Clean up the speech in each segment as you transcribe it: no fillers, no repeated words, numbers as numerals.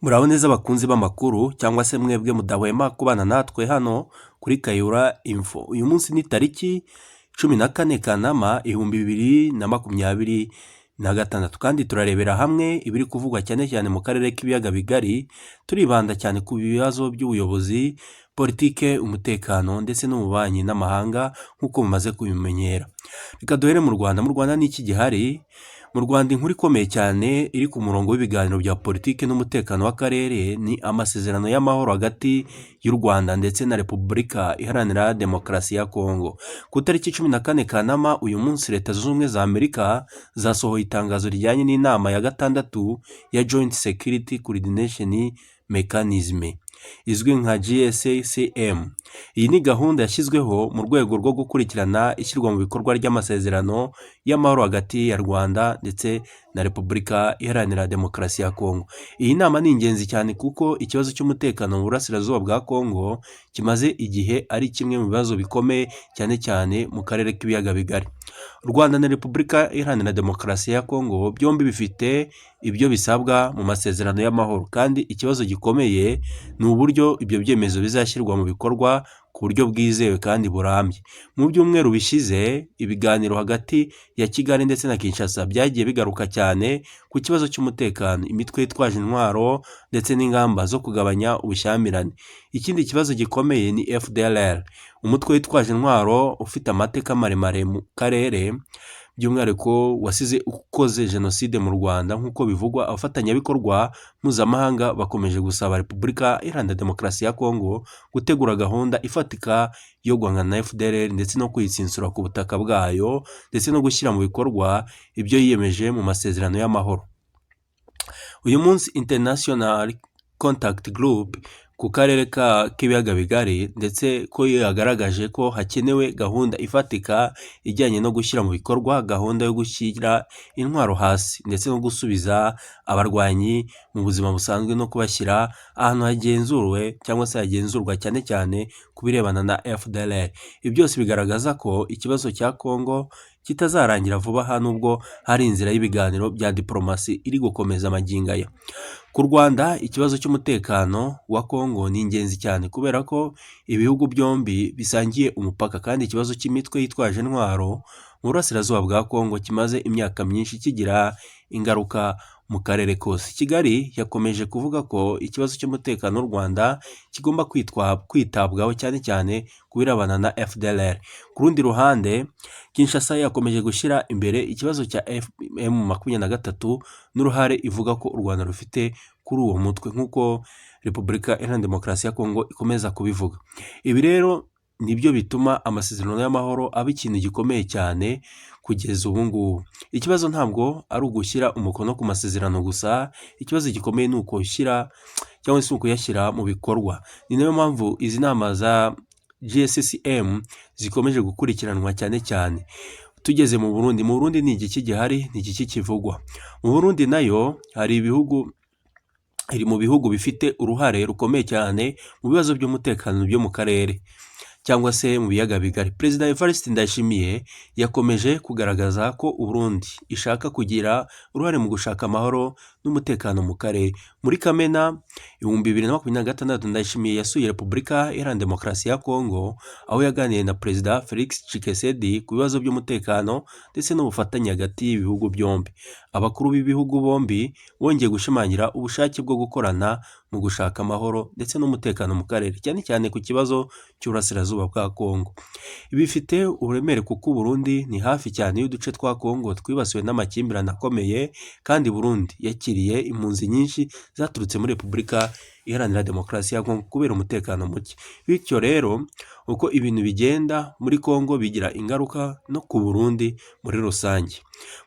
Muraho neza bakunzi b'amakuru cyangwa se mwebwe mudahwema kubana natwe hano kuri Kayura Info. Uyu munsi ni tariki 14 Kanama 2026 kandi turarebera hamwe ibiri kuvugwa cyane cyane mu karere k'ibiyaga bigari, turibanda cyane ku bibazo by'ubuyobozi, politike, umutekano ndetse n'ububanyi n'amahanga nk'uko mumaze kubimenyera. Reka duhere mu Rwanda. Mu Rwanda ni iki gihari? Mu Rwanda inkuru ikomeye cyane iri ku murongo w'ibiganiro bya politike n'umutekano w'akarere ni amasezerano y'amahoro hagati y'u Rwanda ndetse na Repubulika Iharanira Demokarasi ya Kongo. Ku itariki 14 Kanama uyu munsi Leta Zunze Ubumwe za Amerika zasohoye itangazo rijyanye n'inama ya gatandatu ya Joint Security Coordination Mechanism izwi nka GSCM. Iyi ni gahunda yashyizweho mu rwego rwo gukurikirana ishyirwa mu bikorwa ry'amasezerano y'amahoro hagati ya Rwanda ndetse na Repubulika Iharanira Demokarasi ya Kongo. Iyi nama ni ingenzi cyane kuko ikibazo cy'umutekano mu burasirazuba bwa Kongo kimaze igihe ari kimwe mu bibazo bikomeye cyane cyane mu karere k'ibiyaga bigari. U Rwanda na Repubulika Iharanira Demokarasi ya Kongo byombi bifite ibyo bisabwa mu masezerano y'amahoro, kandi ikibazo gikomeye ni uburyo ibyo byemezo bizashyirwa mu bikorwa ku buryo bwizewe kandi burambye. Mu byumweru bishize ibiganiro hagati ya Kigali ndetse na Kinshasa byagiye bigaruka cyane ku kibazo cy'umutekano, imitwe yitwaje intwaro ndetse n'ingamba zo kugabanya ubushyamirane. Ikindi kibazo gikomeye ni FDLR, umutwe witwaje intwaro ufite amateka maremare mu karere, by'umwihariko wasize ukoze jenoside mu Rwanda nk'uko bivugwa. Abafatanyabikorwa mpuzamahanga bakomeje gusaba Repubulika Iharanira Demokarasi ya Kongo gutegura gahunda ifatika yo guhangana na FDLR ndetse no kuyitsinsura ku butaka bwayo ndetse no gushyira mu bikorwa ibyo yiyemeje mu masezerano y'amahoro. Uyu munsi International Contact Group ku karere k'ibiyaga bigari ndetse ko yagaragaje ko hakenewe gahunda ifatika ijyanye no gushyira mu bikorwa gahunda yo gushyira intwaro hasi ndetse no gusubiza abarwanyi mu buzima busanzwe no kubashyira ahantu hagenzuwe cyangwa se hagenzurwa cyane cyane ku birebana na FDLR. Ibi byose bigaragaza ko ikibazo cya Kongo kitazarangira vuba aha nubwo hari inzira y'ibiganiro bya diplomasi iri gukomeza magingo aya. Ku Rwanda ikibazo cy'umutekano wa Kongo ni ingenzi cyane kubera ko ibihugu byombi bisangiye umupaka, kandi ikibazo cy'imitwe yitwaje intwaro mu burasirazuba bwa Kongo kimaze imyaka myinshi kigira ingaruka mu karere kose. Kigali yakomeje kuvuga ko ikibazo cy'umutekano w'u Rwanda kigomba kwitabwaho cyane cyane ku birebana na FDLR. Ku rundi ruhande Kinshasa yakomeje gushyira imbere ikibazo cya M23 n'uruhare ivuga ko u Rwanda rufite kuri uwo mutwe nk'uko Repubulika Iharanira Demokarasi ya Kongo ikomeza kubivuga. Ibi rero nibyo bituma amasezerano y'amahoro aba ikintu gikomeye cyane kugeza ubu ngubu. Ikibazo ntabwo ari ugushyira umukono ku masezerano gusa, ikibazo gikomeye ni ukuyashyira cyangwa se ukuyashyira mu bikorwa. Ni nayo mpamvu izi nama za GSCM zikomeje gukurikiranwa cyane cyane. Tugeze mu Burundi. Mu Burundi ni igiki gihari, ni igiki kivugwa. Mu Burundi nayo iri mu bihugu bifite uruhare rukomeye cyane mu bibazo by'umutekano byo mu karere cyangwa se mu biyaga bigari. Perezida Evariste Ndayishimiye yakomeje kugaragaza ko Burundi ishaka kugira uruhare mu gushaka amahoro n'umutekano mu karere. Muri Kamena 2026 Ndayishimiye yasuye Repubulika Iharanira Demokarasi ya Kongo, aho yaganiriye na Perezida Felix Tshisekedi ku bibazo by'umutekano ndetse n'ubufatanye hagati y'ibihugu byombi. Abakuru b'ibihugu bombi bongeye gushimangira ubushake bwo gukorana mu gushaka amahoro ndetse n'umutekano mu karere, cyane cyane ku kibazo cy'uburasirazuba bwa Kongo. Bifite uburemere kuko Burundi ni hafi cyane y'uduce twa Kongo twibasiwe n'amakimbirane akomeye, kandi Burundi yakiriye impunzi nyinshi zaturutse muri Repubulika Iharanira Demokarasi ya Kongo kubera umutekano muke. Bityo rero uko ibintu bigenda muri Kongo bigira ingaruka no ku Burundi muri rusange.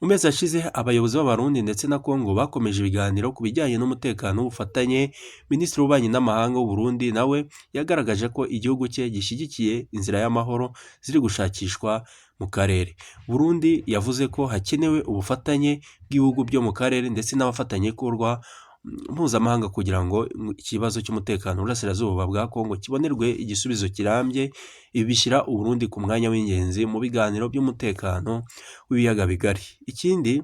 Mu mezi ashize abayobozi b'Abarundi ndetse na Kongo bakomeje ibiganiro ku bijyanye n'umutekano w'ubufatanye. Minisitiri w'Ububanyi n'Amahanga w'u Burundi nawe yagaragaje ko igihugu cye gishyigikiye inzira y'amahoro ziri gushakishwa mu karere. Burundi yavuze ko hakenewe ubufatanye bw'ibihugu byo mu karere ndetse n'abafatanyabikorwa mpuzamahanga kugira ngo ikibazo cy'umutekano burasirazuba bwa Kongo kibonerwe igisubizo kirambye. Ibi bishyira u Burundi ku mwanya w'ingenzi mu biganiro by'umutekano w'ibiyaga bigari. Ikindi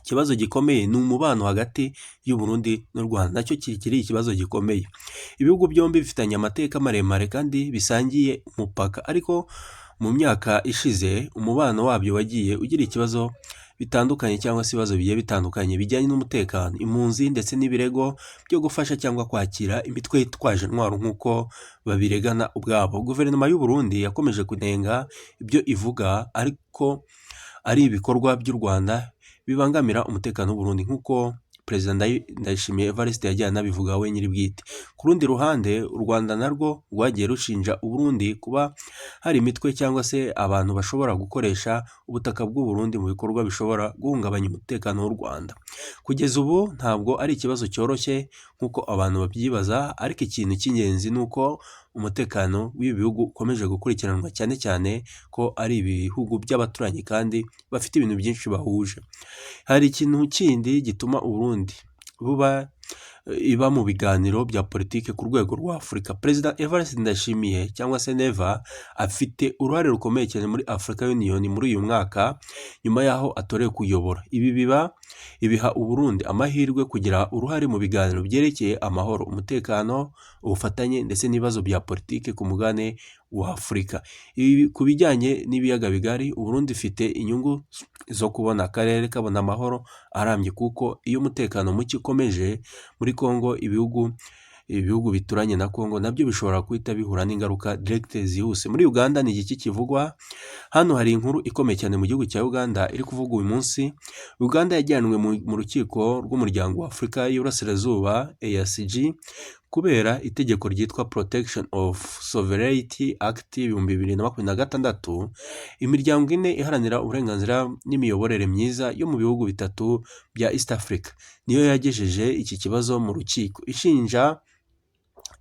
Ikibazo gikomeye ni umubano hagati y'u Burundi n'u Rwanda, nacyo kiri ikibazo gikomeye. Ibihugu byombi bifitanye amateka maremare kandi bisangiye umupaka, ariko mu myaka ishize umubano wabyo wagiye ugira ikibazo bitandukanye cyangwa se ibibazo bigiye bitandukanye bijyanye n'umutekano, impunzi ndetse n'ibirego byo gufasha cyangwa kwakira imitwe yitwaje intwaro nk'uko babiregana ubwabo. Guverinoma y'u Burundi yakomeje kunenga ibyo ivuga ariko ari ibikorwa by'u Rwanda bibangamira umutekano w'u Burundi, nk'uko Perezida Ndayishimiye Evariste yagiye anabivuga we nyir'ubwite. Ku rundi ruhande, u Rwanda narwo rwagiye rushinja u Burundi kuba hari imitwe cyangwa se abantu bashobora gukoresha ubutaka bw'u Burundi mu bikorwa bishobora guhungabanya umutekano w'u Rwanda. Kugeza ubu ntabwo ari ikibazo cyoroshye nk'uko abantu babyibaza, ariko ikintu cy'ingenzi ni uko umutekano w'ibi bihugu ukomeje gukurikiranwa, cyane cyane ko ari ibihugu by'abaturanyi kandi bafite ibintu byinshi bahuje. Hari ikintu kindi gituma u Burundi iba mu biganiro bya politiki ku rwego rwa Afurika. Perezida Evariste Ndayishimiye cyangwa se Neva afite uruhare rukomeye cyane muri Africa Union muri uyu mwaka nyuma y'aho atorewe kuyobora. Ibi biha u Burundi amahirwe kugira uruhare mu biganiro byerekeye amahoro, umutekano, ubufatanye ndetse n'ibibazo bya politiki ku mugabane wa Afurika. Ku bijyanye n'ibiyaga bigari, u Burundi ifite inyungu zo kubona akarere kabona amahoro arambye, kuko iyo umutekano muke ukomeje muri Kongo, ibihugu bituranye na Kongo nabyo bishobora guhita bihura n'ingaruka direct zihuse. Muri Uganda ni iki kivugwa? Hano hari inkuru ikomeye cyane mu gihugu cya Uganda iri kuvuga uyu munsi. Uganda yajyanwe mu rukiko rw'umuryango wa Afurika y'Iburasirazuba EACG kubera itegeko ryitwa Protection of Sovereignty Act 2026. Imiryango ine iharanira uburenganzira n'imiyoborere myiza yo mu bihugu bitatu bya East Africa niyo yagejeje iki kibazo mu rukiko, ishinja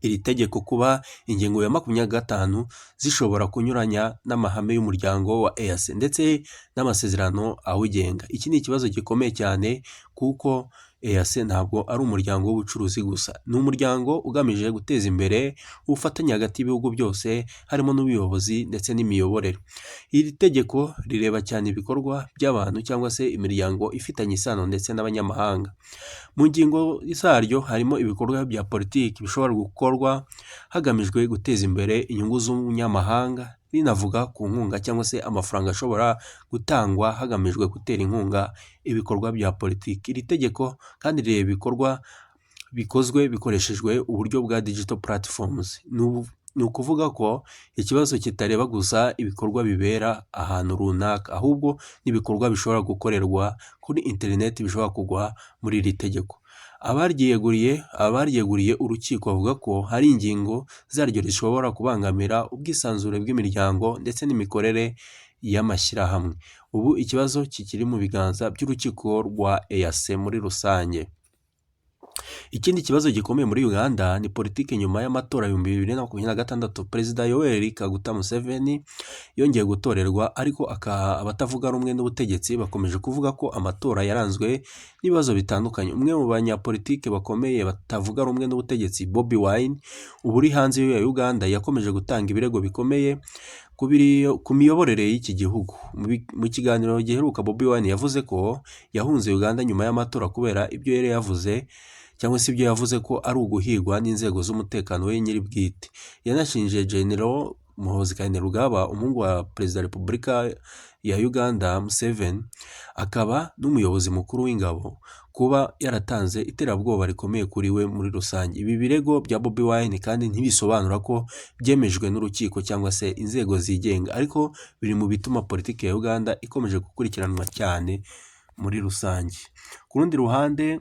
iri tegeko kuba ingingo ya 25 zishobora kunyuranya n'amahame y'umuryango wa EAC ndetse n'amasezerano awugenga. Iki ni ikibazo gikomeye cyane kuko EAC ntabwo ari umuryango w'ubucuruzi gusa, ni umuryango ugamije guteza imbere ubufatanye hagati y'ibihugu byose, harimo n'ubuyobozi ndetse n'imiyoborere. Iri tegeko rireba cyane ibikorwa by'abantu cyangwa se imiryango ifitanye isano ndetse n'abanyamahanga. Mu ngingo zaryo harimo ibikorwa bya politiki bishobora gukorwa hagamijwe guteza imbere inyungu z'umunyamahanga, rinavuga ku nkunga cyangwa se amafaranga ashobora gutangwa hagamijwe gutera inkunga ibikorwa bya politiki. Iri tegeko kandi rireba ibikorwa bikozwe bikoreshejwe uburyo bwa digital platforms. Ni ukuvuga ko ikibazo kitareba gusa ibikorwa bibera ahantu runaka, ahubwo n'ibikorwa bishobora gukorerwa kuri interineti bishobora kugwa muri iri tegeko. Abaryeguriye urukiko bavuga ko hari ingingo zaryo zishobora kubangamira ubwisanzure bw'imiryango ndetse n'imikorere y'amashyirahamwe. Ubu ikibazo kikiri mu biganza by'urukiko rwa EAC muri rusange. Ikindi kibazo gikomeye muri Uganda ni politiki nyuma y'amatora 2026. Perezida Yoweri Kaguta Museveni yongeye gutorerwa, ariko abatavuga rumwe n'ubutegetsi bakomeje kuvuga ko amatora yaranzwe n'ibibazo bitandukanye. Umwe mu banyapolitiki bakomeye batavuga rumwe n'ubutegetsi, Bobi Wine, ubu uri hanze ya Uganda, yakomeje gutanga ibirego bikomeye ku miyoborere y'iki gihugu. Mu kiganiro giheruka, Bobi Wine yavuze ko yahunze Uganda nyuma y'amatora kubera ibyo yari yavuze cyangwa se ibyo yavuze ko ari uguhigwa n'inzego z'umutekano we nyir'ubwite. Yanashinje General Muhoozi Kainerugaba, umuhungu wa Perezida wa Repubulika ya Uganda Museveni, akaba n'umuyobozi mukuru w'ingabo, kuba yaratanze iterabwoba rikomeye kuri we muri rusange. Ibi birego bya Bobi Wine kandi ntibisobanura ko byemejwe n'urukiko cyangwa se inzego zigenga, ariko biri mu bituma politiki ya Uganda ikomeje gukurikiranwa cyane muri rusange. Ku rundi ruhande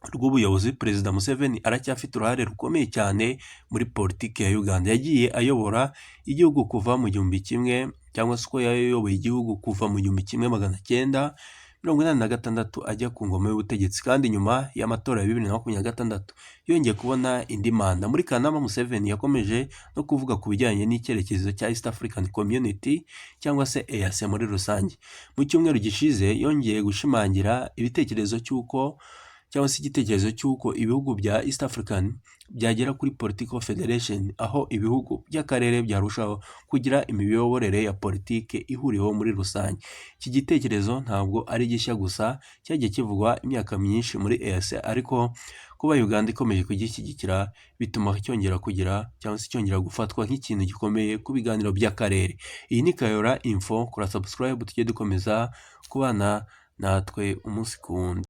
rw'ubuyobozi, Perezida Museveni aracyafite uruhare rukomeye cyane muri politiki ya Uganda. Yagiye ayobora igihugu kuva mu 1900 cyangwa se ko yayoboye igihugu kuva mu 1986 ajya ku ngoma y'ubutegetsi, kandi nyuma y'amatora ya 2026 yongeye kubona indi manda. Muri Kanama, Museveni yakomeje no kuvuga ku bijyanye n'icyerekezo cya East African Community cyangwa se EAC muri rusange. Mu cyumweru gishize yongeye gushimangira ibitekerezo cy'uko cyangwa se igitekerezo cy'uko ibihugu bya East African byagera kuri Political Federation, aho ibihugu by'akarere byarushaho kugira imiyoborere ya politike ihuriweho muri rusange. Iki gitekerezo ntabwo ari gishya gusa, cyagiye kivugwa imyaka myinshi muri EAC, ariko kuba Uganda ikomeje kugishyigikira bituma cyongera kugira cyangwa se cyongera gufatwa nk'ikintu gikomeye ku biganiro by'akarere. Iyi ni Kayora Info, kora subscribe tujye dukomeza kubana natwe umunsi ku wundi.